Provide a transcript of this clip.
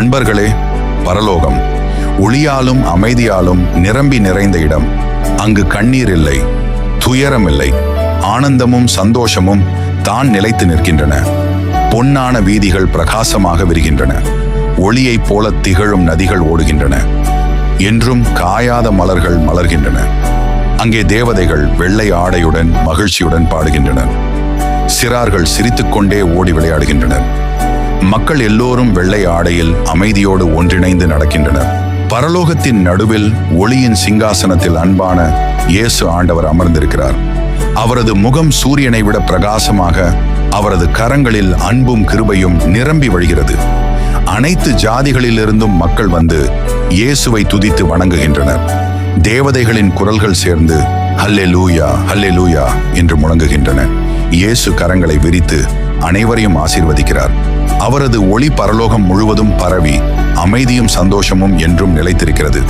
நண்பர்களே, பரலோகம் ஒளியாலும் அமைதியாலும் நிரம்பி நிறைந்த இடம். அங்கு கண்ணீர் இல்லை, துயரம் இல்லை, ஆனந்தமும் சந்தோஷமும் தான் நிலைத்து நிற்கின்றன. பொன்னான வீதிகள் பிரகாசமாக விரிகின்றன. ஒளியைப் போல திகழும் நதிகள் ஓடுகின்றன. என்றும் காயாத மலர்கள் மலர்கின்றன. அங்கே தேவதைகள் வெள்ளை ஆடையுடன் மகிழ்ச்சியுடன் பாடுகின்றனர். சிறார்கள் சிரித்துக்கொண்டே ஓடி விளையாடுகின்றனர். மக்கள் எல்லோரும் வெள்ளை ஆடையில் அமைதியோடு ஒன்றிணைந்து நடக்கின்றனர். பரலோகத்தின் நடுவில் ஒளியின் சிங்காசனத்தில் அன்பான இயேசு ஆண்டவர் அமர்ந்திருக்கிறார். அவரது முகம் சூரியனை விட பிரகாசமாக, அவரது கரங்களில் அன்பும் கிருபையும் நிரம்பி வழிகிறது. அனைத்து ஜாதிகளிலிருந்தும் மக்கள் வந்து இயேசுவை துதித்து வணங்குகின்றனர். தேவதைகளின் குரல்கள் சேர்ந்து ஹல்லேலூயா ஹல்லேலூயா என்று முழங்குகின்றன. இயேசு கரங்களை விரித்து அனைவரையும் ஆசீர்வதிக்கிறார். அவரது ஒளி பரலோகம் முழுவதும் பரவி அமைதியும் சந்தோஷமும் என்றும் நிலைத்திருக்கிறது.